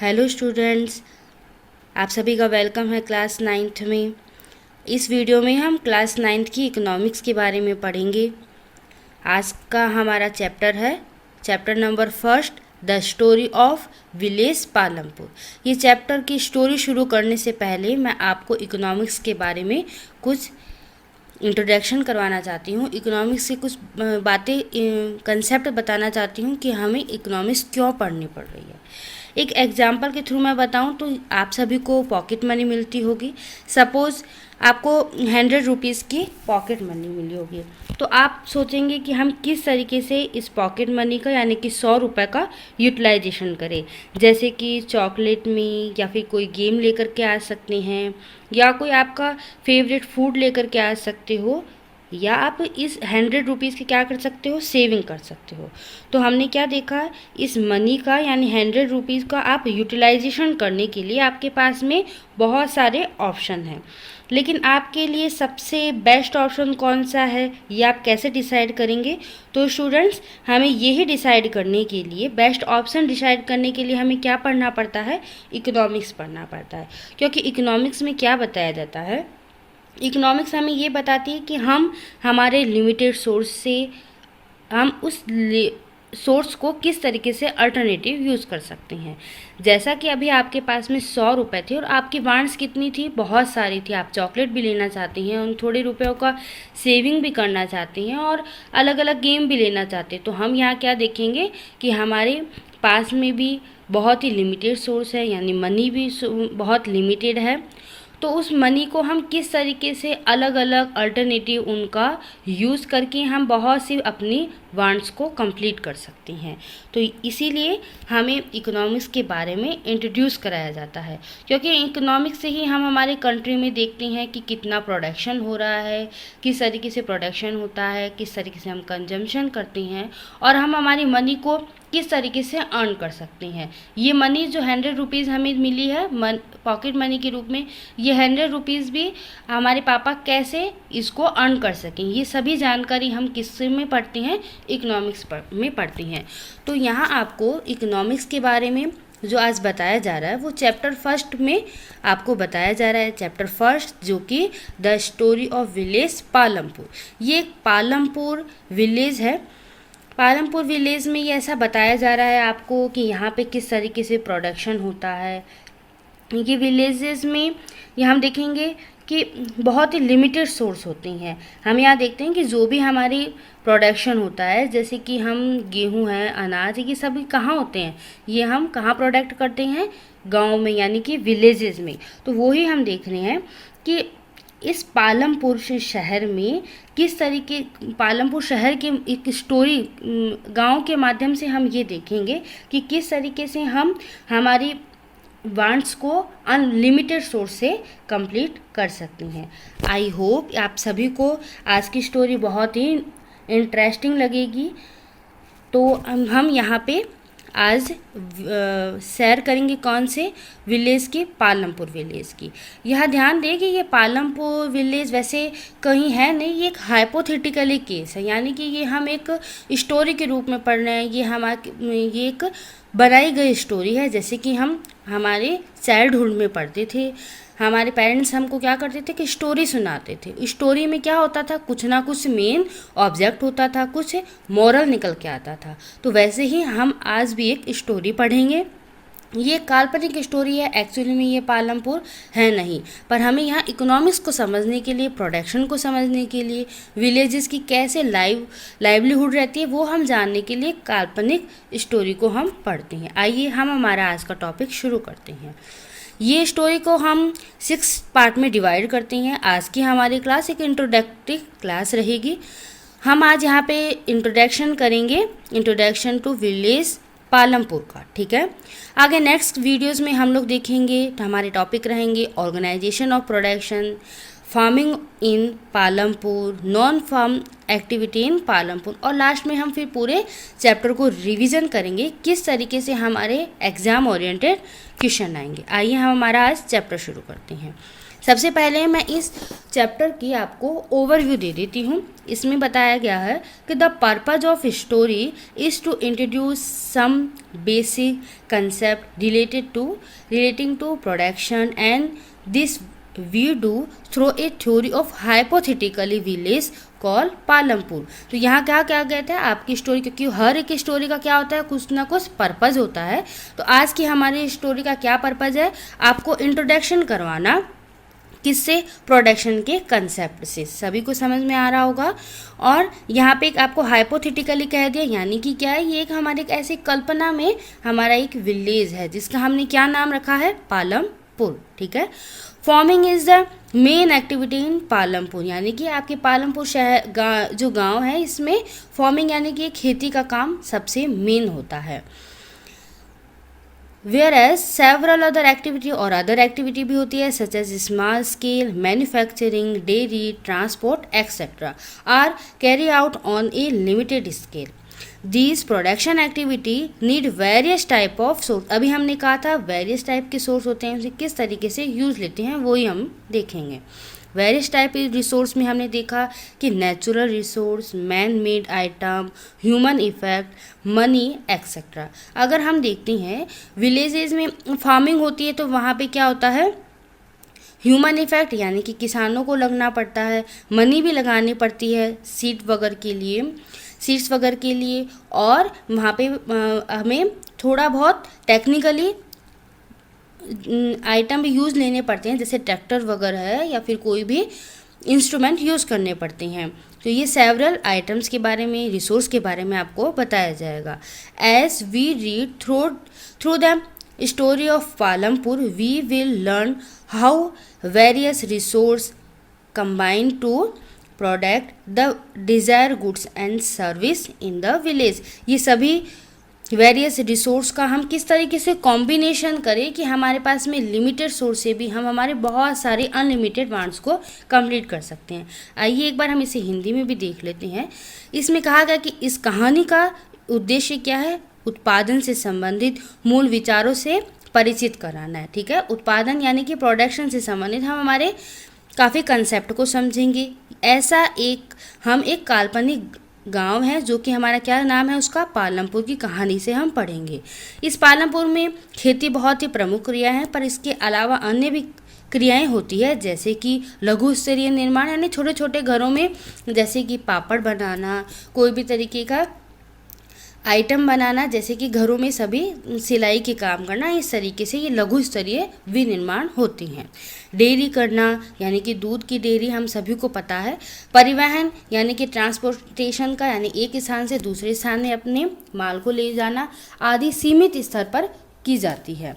Hello students, आप सभी का वेलकम है क्लास 9th में। इस वीडियो में हम क्लास 9th की इकोनॉमिक्स के बारे में पढ़ेंगे। आज का हमारा चैप्टर है chapter number 1, the story of village Palampur. ये चैप्टर की स्टोरी शुरू करने से पहले मैं आपको इकोनॉमिक्स के बारे में कुछ इंट्रोडक्शन करवाना चाहती हूँ। इकोनॉमिक्स से कुछ बातें, कंसेप्ट बताना चाहती हूँ कि हमें इकोनॉमिक्स क्यों पढ़नी पड़ रही है। एक एग्जांपल के थ्रू मैं बताऊं तो आप सभी को पॉकेट मनी मिलती होगी। सपोज़ आपको 100 रुपीज़ की पॉकेट मनी मिली होगी, तो आप सोचेंगे कि हम किस तरीके से इस पॉकेट मनी का यानी कि 100 रुपये का यूटिलाइजेशन करें। जैसे कि चॉकलेट में, या फिर कोई गेम लेकर के आ सकते हैं, या कोई आपका फेवरेट फूड लेकर के आ सकते हो, या आप इस 100 रुपीज़ की क्या कर सकते हो, सेविंग कर सकते हो। तो हमने क्या देखा, इस मनी का यानी 100 रुपीज़ का आप यूटिलाइजेशन करने के लिए आपके पास में बहुत सारे ऑप्शन हैं, लेकिन आपके लिए सबसे बेस्ट ऑप्शन कौन सा है ये आप कैसे डिसाइड करेंगे। तो स्टूडेंट्स, हमें यही डिसाइड करने के लिए, बेस्ट ऑप्शन डिसाइड करने के लिए हमें क्या पढ़ना पड़ता है, इकोनॉमिक्स पढ़ना पड़ता है। क्योंकि इकोनॉमिक्स में क्या बताया जाता है, इकोनॉमिक्स हमें ये बताती है कि हम हमारे लिमिटेड सोर्स से हम उस सोर्स को किस तरीके से अल्टरनेटिव यूज़ कर सकते हैं। जैसा कि अभी आपके पास में 100 रुपये थे और आपकी वांट्स कितनी थी, बहुत सारी थी। आप चॉकलेट भी लेना चाहते हैं, उन थोड़े रुपयों का सेविंग भी करना चाहते हैं और अलग अलग गेम भी लेना चाहते हैं। तो हम यहाँ क्या देखेंगे कि हमारे पास में भी बहुत ही लिमिटेड सोर्स है, यानी मनी भी बहुत लिमिटेड है। तो उस मनी को हम किस तरीके से अलग अलग अल्टरनेटिव उनका यूज़ करके हम बहुत सी अपनी वांट्स को कंप्लीट कर सकते हैं। तो इसीलिए हमें इकोनॉमिक्स के बारे में इंट्रोड्यूस कराया जाता है, क्योंकि इकोनॉमिक्स से ही हम हमारे कंट्री में देखते हैं कि कितना प्रोडक्शन हो रहा है, किस तरीके से प्रोडक्शन होता है, किस तरीके से हम कंजम्पशन करते हैं और हम हमारी मनी को किस तरीके से अर्न कर सकते हैं। ये मनी जो 100 रुपीज़ हमें मिली है पॉकेट मनी के रूप में, ये 100 रुपीज़ भी हमारे पापा कैसे इसको अर्न कर सकें, ये सभी जानकारी हम किस में पढ़ते हैं, इकोनॉमिक्स में पढ़ते हैं। तो यहाँ आपको इकोनॉमिक्स के बारे में जो आज बताया जा रहा है वो चैप्टर 1 में आपको बताया जा रहा है। चैप्टर 1 जो कि the story of village Palampur. ये एक पालमपुर विलेज है। पालमपुर विलेज में ये ऐसा बताया जा रहा है आपको कि यहाँ पे किस तरीके से प्रोडक्शन होता है। ये विलेजेस में ये हम देखेंगे कि बहुत ही लिमिटेड सोर्स होते हैं। हम यहाँ देखते हैं कि जो भी हमारी प्रोडक्शन होता है, जैसे कि हम गेहूं है, अनाज है, ये सभी कहाँ होते हैं, ये हम कहाँ प्रोडक्ट करते हैं, गांव में, यानी कि विलेजेस में। तो वही हम देख रहे हैं कि इस पालमपुर शहर में किस तरीके, पालमपुर शहर के एक स्टोरी गांव के माध्यम से हम ये देखेंगे कि किस तरीके से हम हमारी वांट्स को अनलिमिटेड सोर्स से कंप्लीट कर सकते हैं। आई होप आप सभी को आज की स्टोरी बहुत ही इंटरेस्टिंग लगेगी। तो हम यहाँ पे आज सैर करेंगे कौन से विलेज की, पालमपुर विलेज की। यह ध्यान दें कि ये पालमपुर विलेज वैसे कहीं है नहीं, ये एक हाइपोथेटिकली केस है, यानी कि ये हम एक स्टोरी के रूप में पढ़ रहे हैं। ये एक बनाई गई स्टोरी है, जैसे कि हम हमारे चाइल्डहुड में पढ़ते थे। हमारे पेरेंट्स हमको क्या करते थे कि स्टोरी सुनाते थे। स्टोरी में क्या होता था, कुछ ना कुछ मेन ऑब्जेक्ट होता था, कुछ मोरल निकल के आता था। तो वैसे ही हम आज भी एक स्टोरी पढ़ेंगे। ये काल्पनिक स्टोरी है, एक्चुअली में ये पालमपुर है नहीं, पर हमें यहाँ इकोनॉमिक्स को समझने के लिए, प्रोडक्शन को समझने के लिए, विलेजेस की कैसे लाइवलीहुड रहती है वो हम जानने के लिए काल्पनिक स्टोरी को हम पढ़ते हैं। आइए हम हमारा आज का टॉपिक शुरू करते हैं। ये स्टोरी को हम 6 पार्ट में डिवाइड करते हैं। आज की हमारी क्लास एक इंट्रोडक्टिव क्लास रहेगी। हम आज यहाँ पे इंट्रोडक्शन करेंगे, इंट्रोडक्शन टू विलेज पालमपुर का, ठीक है। आगे नेक्स्ट वीडियोस में हम लोग देखेंगे, तो हमारे टॉपिक रहेंगे organisation of production, farming in Palampur, non farm activity in Palampur, और लास्ट में हम फिर पूरे चैप्टर को रिवीजन करेंगे, किस तरीके से हमारे एग्जाम ओरिएंटेड क्वेश्चन आएंगे। आइए हम हमारा आज चैप्टर शुरू करते हैं। सबसे पहले मैं इस चैप्टर की आपको ओवरव्यू दे देती हूँ। इसमें बताया गया है कि the purpose of story is to introduce some basic concept relating to production and this we do through a theory of hypothetically village call Palampur. तो यहाँ क्या क्या गया था आपकी स्टोरी, क्योंकि हर एक स्टोरी का क्या होता है, कुछ ना कुछ पर्पज़ होता है। तो आज की हमारी स्टोरी का क्या पर्पज़ है, आपको इंट्रोडक्शन करवाना, किससे, प्रोडक्शन के कंसेप्ट से। सभी को समझ में आ रहा होगा। और यहाँ पे एक आपको हाइपोथेटिकली कह दिया, यानी कि क्या है, ये एक हमारे एक ऐसी कल्पना में हमारा एक विलेज है जिसका हमने क्या नाम रखा है, पालमपुर। ठीक है। Farming is the main activity in Palampur, यानी कि आपके पालमपुर शहर जो गांव है इसमें फार्मिंग यानी कि खेती का काम सबसे मेन होता है। whereas several other activity और other activity भी होती है such as small scale manufacturing, dairy, transport etc. are carried out on a limited scale. These production activity need various type of source. अभी हमने कहा था various type के source होते हैं, उसे किस तरीके से यूज लेते हैं वही हम देखेंगे। वेरियस टाइप रिसोर्स में हमने देखा कि natural resource, man made item, human effect, money etcetera. अगर हम देखते हैं विलेजेस में फार्मिंग होती है तो वहाँ पे क्या होता है, ह्यूमन इफेक्ट यानी कि किसानों को लगना पड़ता है, मनी भी लगानी पड़ती है सीड्स वगैरह के लिए, और वहाँ पे हमें थोड़ा बहुत टेक्निकली आइटम भी यूज़ लेने पड़ते हैं, जैसे ट्रैक्टर वगैरह है या फिर कोई भी इंस्ट्रूमेंट यूज़ करने पड़ते हैं। तो ये सेवरल आइटम्स के बारे में, रिसोर्स के बारे में आपको बताया जाएगा। As we read through the story of Palampur we will learn how various resource combine to product the desire goods and service in the village. ये सभी वेरियस रिसोर्स का हम किस तरीके से कॉम्बिनेशन करें कि हमारे पास में लिमिटेड सोर्स से भी हम हमारे बहुत सारे अनलिमिटेड वांट्स को कंप्लीट कर सकते हैं। आइए एक बार हम इसे हिंदी में भी देख लेते हैं। इसमें कहा गया कि इस कहानी का उद्देश्य क्या है, उत्पादन से संबंधित मूल विचारों से परिचित कराना है। ठीक है, उत्पादन यानी कि प्रोडक्शन से संबंधित हम हमारे काफ़ी कंसेप्ट को समझेंगे। ऐसा हम एक काल्पनिक गांव है जो कि हमारा क्या नाम है उसका, पालमपुर की कहानी से हम पढ़ेंगे। इस पालमपुर में खेती बहुत ही प्रमुख क्रिया है, पर इसके अलावा अन्य भी क्रियाएं होती है, जैसे कि लघु स्तरीय निर्माण यानी छोटे छोटे घरों में, जैसे कि पापड़ बनाना, कोई भी तरीके का आइटम बनाना, जैसे कि घरों में सभी सिलाई के काम करना, इस तरीके से ये लघु स्तरीय विनिर्माण होती हैं। डेयरी करना यानी कि दूध की डेयरी हम सभी को पता है। परिवहन यानी कि ट्रांसपोर्टेशन का, यानी एक स्थान से दूसरे स्थान में अपने माल को ले जाना आदि सीमित स्तर पर की जाती है।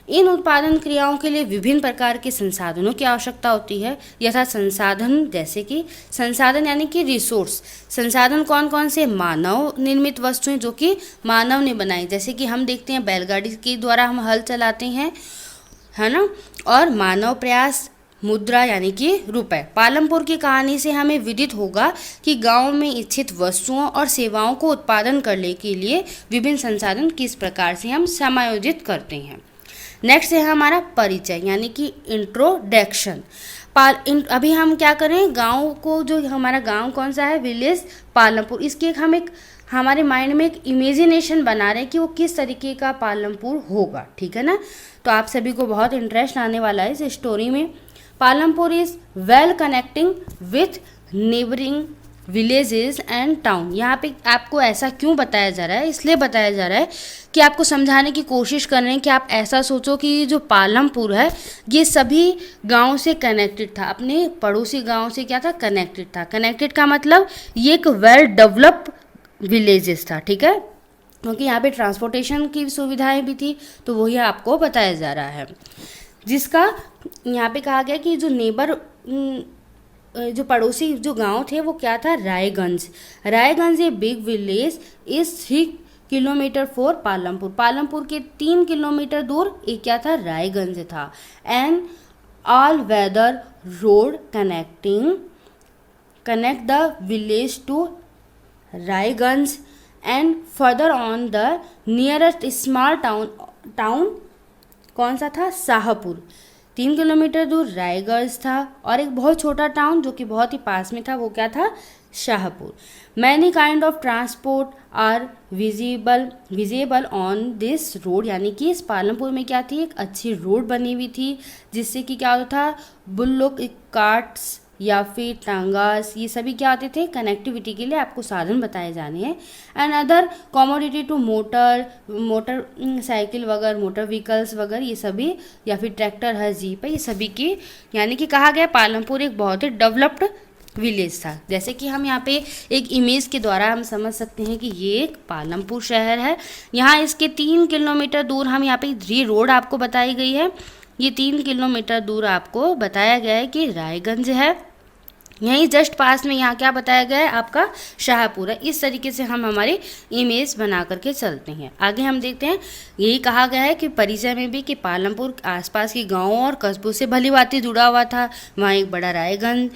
इन उत्पादन क्रियाओं के लिए विभिन्न प्रकार के संसाधनों की आवश्यकता होती है, यथा संसाधन, जैसे कि संसाधन यानी कि रिसोर्स। संसाधन कौन कौन से, मानव निर्मित वस्तुएं जो कि मानव ने बनाई, जैसे कि हम देखते हैं बैलगाड़ी के द्वारा हम हल चलाते हैं, है ना, और मानव प्रयास, मुद्रा यानी कि रुपए। पालमपुर की कहानी से हमें विदित होगा कि गांव में इच्छित वस्तुओं और सेवाओं को उत्पादन करने के लिए विभिन्न संसाधन किस प्रकार से हम समायोजित करते हैं। नेक्स्ट है हमारा परिचय यानी कि इंट्रोडक्शन। अभी हम क्या करें, गांव को, जो हमारा गांव कौन सा है, विलेज पालमपुर, इसकी हम एक हमारे माइंड में एक इमेजिनेशन बना रहे हैं कि वो किस तरीके का पालमपुर होगा। ठीक है ना, तो आप सभी को बहुत इंटरेस्ट आने वाला है इस स्टोरी में। Palampur is well connecting with neighbouring villages and town. यहाँ पे आपको ऐसा क्यों बताया जा रहा है, इसलिए बताया जा रहा है कि आपको समझाने की कोशिश कर रहे हैं कि आप ऐसा सोचो कि जो पालमपुर है ये सभी गांव से कनेक्टेड था, अपने पड़ोसी गांव से क्या था, कनेक्टेड था। कनेक्टेड का मतलब ये एक वेल डेवलप्ड विलेजेस था। ठीक है, क्योंकि यहाँ पे ट्रांसपोर्टेशन की सुविधाएं भी थी, तो वही आपको बताया जा रहा है। जिसका यहाँ पे कहा गया कि जो पड़ोसी जो गांव थे वो क्या था, Raiganj. Raiganj a big village is 3 kilometre for Palampur. Palampur के 3 किलोमीटर दूर एक क्या था, रायगंज था। And all weather road connect the village to Raiganj and further on the nearest small town कौन सा था, शाहपुर। 3 किलोमीटर दूर रायगढ़ था, और एक बहुत छोटा टाउन जो कि बहुत ही पास में था वो क्या था, Shahpur. Many kind of transport are visible on this road, यानी कि इस पालमपुर में क्या थी, एक अच्छी रोड बनी हुई थी जिससे कि क्या होता था, बुल्लोक कार्ट्स या फिर टांगास, ये सभी क्या होते थे, कनेक्टिविटी के लिए आपको साधन बताए जाने हैं। And other commodity to motorcycle वगैरह, मोटर व्हीकल्स वगैरह, ये सभी, या फिर ट्रैक्टर है, जीप है, ये सभी की, यानी कि कहा गया पालमपुर एक बहुत ही डेवलप्ड विलेज था। जैसे कि हम यहाँ पे एक इमेज के द्वारा हम समझ सकते हैं कि ये एक पालमपुर शहर है। यहाँ इसके 3 किलोमीटर दूर हम यहाँ पे ये रोड आपको बताई गई है, ये 3 किलोमीटर दूर आपको बताया गया है कि रायगंज है। यहीं जस्ट पास में यहाँ क्या बताया गया है, आपका शाहपुर है। इस तरीके से हम हमारी इमेज बना करके चलते हैं। आगे हम देखते हैं, यही कहा गया है कि परिचय में भी कि पालमपुर आसपास के गांवों और कस्बों से भली भांति जुड़ा हुआ था। वहाँ एक बड़ा रायगंज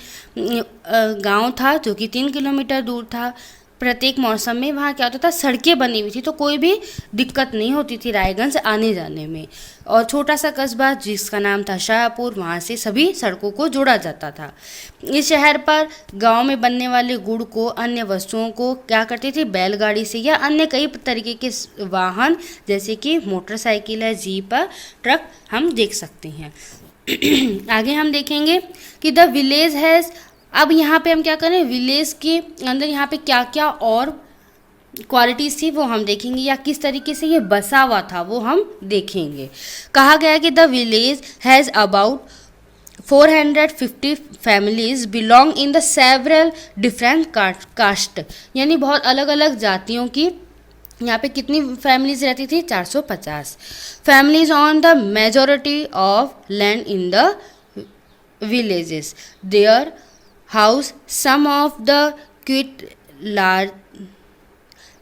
गांव था जो कि 3 किलोमीटर दूर था। प्रत्येक मौसम में वहाँ क्या होता था, सड़कें बनी हुई थी, तो कोई भी दिक्कत नहीं होती थी रायगंज आने जाने में। और छोटा सा कस्बा जिसका नाम था शाहपुर, वहाँ से सभी सड़कों को जोड़ा जाता था। इस शहर पर गांव में बनने वाले गुड़ को, अन्य वस्तुओं को क्या करते थे, बैलगाड़ी से या अन्य कई तरीके के वाहन जैसे कि मोटरसाइकिल है, जीप है, ट्रक हम देख सकते हैं। आगे हम देखेंगे कि द विलेज हैज़, अब यहाँ पे हम क्या करें, विलेज के अंदर यहाँ पे क्या क्या और क्वालिटीज़ थी वो हम देखेंगे, या किस तरीके से ये बसा हुआ था वो हम देखेंगे। कहा गया है कि the village has about 450 families belong in the several different caste, यानी बहुत अलग अलग जातियों की यहाँ पे कितनी फैमिलीज रहती थी, 450 families on the majority of land in the villages. There house some of the quite large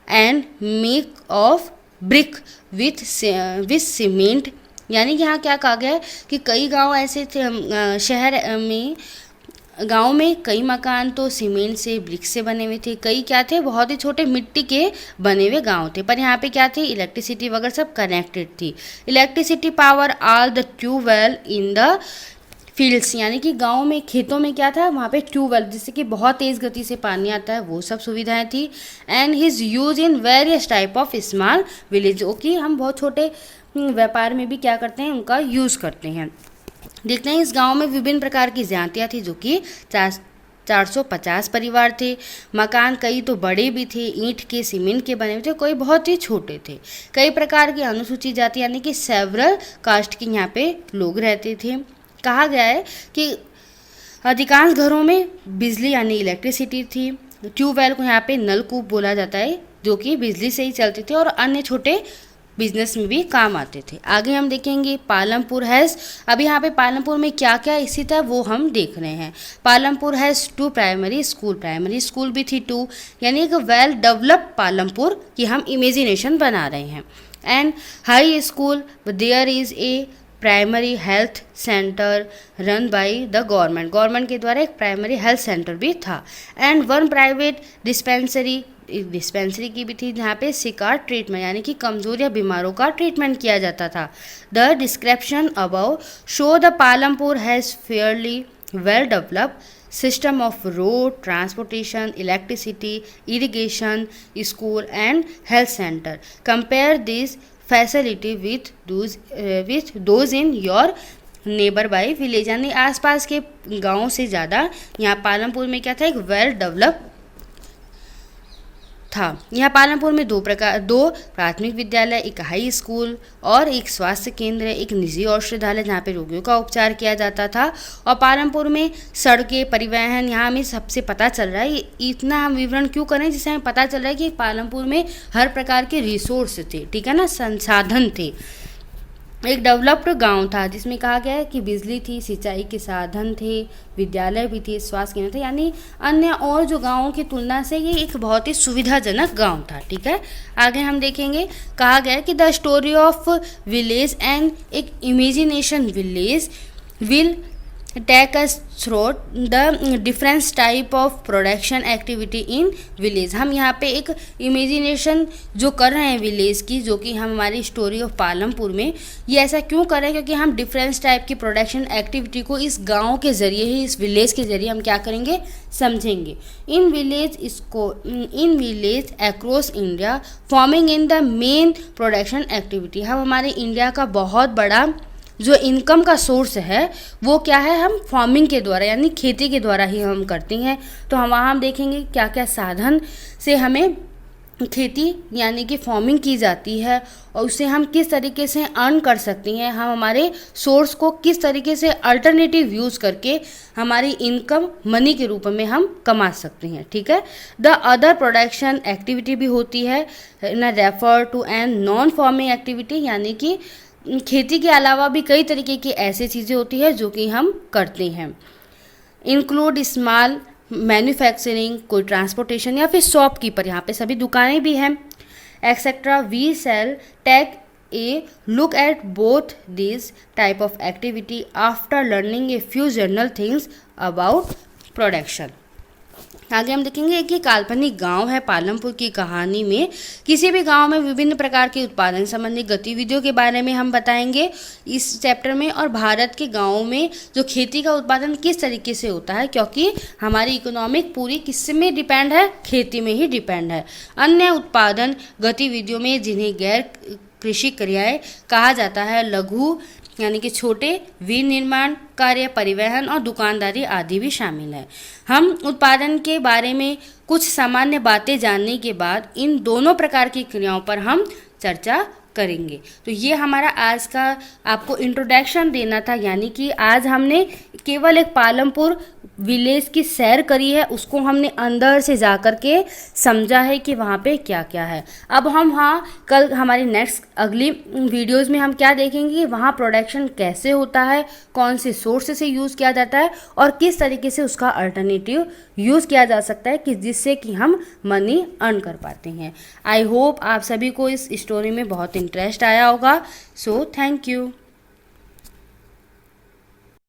and make of brick with cement, यानी कि यहाँ क्या कहा गया है कि कई गांव ऐसे थे, शहर में गांव में कई मकान तो सीमेंट से, ब्रिक से बने हुए थे, कई क्या थे, बहुत ही छोटे मिट्टी के बने हुए गांव थे। पर यहाँ पे क्या थे, इलेक्ट्रिसिटी वगैरह सब कनेक्टेड थी। Electricity power all the tubewell in the fields, यानी कि गांव में खेतों में क्या था, वहाँ पे ट्यूबवेल जिससे कि बहुत तेज़ गति से पानी आता है, वो सब सुविधाएं थी। And his use in various type of small village, जो कि हम बहुत छोटे व्यापार में भी क्या करते हैं, उनका यूज़ करते हैं। देखते हैं, इस गांव में विभिन्न प्रकार की जातियाँ थी जो कि 450 परिवार थे। मकान कई तो बड़े भी थे, ईंट के, सीमेंट के बने हुए थे, कोई बहुत ही छोटे थे। कई प्रकार की अनुसूचित जाति यानी कि सेवरल कास्ट के यहाँ पे लोग रहते थे। कहा गया है कि अधिकांश घरों में बिजली यानी इलेक्ट्रिसिटी थी। ट्यूबवेल को यहाँ पे नलकूप बोला जाता है, जो कि बिजली से ही चलते थे और अन्य छोटे बिजनेस में भी काम आते थे। आगे हम देखेंगे पालमपुर हैज़, अभी यहाँ पे पालमपुर में क्या क्या स्थित है वो हम देख रहे हैं। पालमपुर हैज़ 2 प्राइमरी स्कूल भी थी 2, यानी एक वेल डेवलप्ड पालमपुर की हम इमेजिनेशन बना रहे हैं। And high school, there is a primary health centre run by the government के द्वारा एक प्राइमरी हेल्थ सेंटर भी था। एंड 1 प्राइवेट डिस्पेंसरी की भी थी, जहाँ पे सिकार ट्रीटमेंट यानी कि कमज़ोर या बीमारों का ट्रीटमेंट किया जाता था। The description about show the Palampur has fairly well developed system of road transportation, electricity, irrigation, school and health centre. Compare this facility with those in your neighbour by village, यानी आसपास के गाँव से ज़्यादा यहाँ पालमपुर में क्या था, एक वेल डेवलप था। यहाँ पालमपुर में 2 प्राथमिक विद्यालय, एक हाई स्कूल और एक स्वास्थ्य केंद्र, एक निजी औषधालय जहाँ पे रोगियों का उपचार किया जाता था। और पालमपुर में सड़कें, परिवहन, यहाँ हमें सबसे पता चल रहा है, इतना हम विवरण क्यों करें, जिससे हमें पता चल रहा है कि पालमपुर में हर प्रकार के रिसोर्स थे, ठीक है ना, संसाधन थे। एक डेवलप्ड गांव था जिसमें कहा गया है कि बिजली थी, सिंचाई के साधन थे, विद्यालय भी थे, स्वास्थ्य केंद्र थे, यानी अन्य और जो गांवों की तुलना से ये एक बहुत ही सुविधाजनक गांव था, ठीक है। आगे हम देखेंगे, कहा गया है कि the story of village and एक imagination village will take us through the difference type of production activity in village. हम यहाँ पे एक इमेजिनेशन जो कर रहे हैं विलेज की, जो कि हम हमारी स्टोरी ऑफ पालमपुर में, ये ऐसा क्यों कर रहे हैं क्योंकि हम डिफरेंस टाइप की प्रोडक्शन एक्टिविटी को इस गांव के ज़रिए ही, इस विलेज के ज़रिए हम क्या करेंगे, समझेंगे। In village across India forming in the main production activity. हम हमारे इंडिया का बहुत बड़ा जो इनकम का सोर्स है वो क्या है, हम फार्मिंग के द्वारा यानी खेती के द्वारा ही हम करते हैं। तो हम वहाँ हम देखेंगे क्या क्या साधन से हमें खेती यानी कि फार्मिंग की जाती है और उससे हम किस तरीके से अर्न कर सकते हैं, हम हमारे सोर्स को किस तरीके से अल्टरनेटिव यूज़ करके हमारी इनकम मनी के रूप में हम कमा सकते हैं। ठीक है। द अदर प्रोडक्शन एक्टिविटी भी होती है न refer to an non farming activity, यानी कि खेती के अलावा भी कई तरीके की ऐसी चीज़ें होती है जो कि हम करते हैं। इंक्लूड स्मॉल मैन्युफैक्चरिंग, कोई ट्रांसपोर्टेशन या फिर शॉपकीपर, यहाँ पे सभी दुकानें भी हैं, etcetera. We shall take a look at both this type of activity after learning a few general things about production. आगे हम देखेंगे कि काल्पनिक गांव है पालमपुर की कहानी में। किसी भी गांव में विभिन्न प्रकार के उत्पादन संबंधी गतिविधियों के बारे में हम बताएंगे इस चैप्टर में, और भारत के गांवों में जो खेती का उत्पादन किस तरीके से होता है, क्योंकि हमारी इकोनॉमिक पूरी किस में डिपेंड है, खेती में ही डिपेंड है। अन्य उत्पादन गतिविधियों में जिन्हें गैर कृषि क्रियाएं कहा जाता है, लघु यानी कि छोटे, विनिर्माण कार्य, परिवहन और दुकानदारी आदि भी शामिल है। हम उत्पादन के बारे में कुछ सामान्य बातें जानने के बाद इन दोनों प्रकार की क्रियाओं पर हम चर्चा करेंगे। तो ये हमारा आज का आपको इंट्रोडक्शन देना था, यानी कि आज हमने केवल एक पालमपुर विलेज की सैर करी है, उसको हमने अंदर से जा कर के समझा है कि वहाँ पे क्या क्या है। अब हम कल हमारी नेक्स्ट अगली वीडियोस में हम क्या देखेंगे कि वहाँ प्रोडक्शन कैसे होता है, कौन से सोर्स से यूज़ किया जाता है और किस तरीके से उसका अल्टरनेटिव यूज़ किया जा सकता है कि जिससे कि हम मनी अर्न कर पाते हैं। आई होप आप सभी को इस स्टोरी में बहुत इंटरेस्ट आया होगा। So thank you.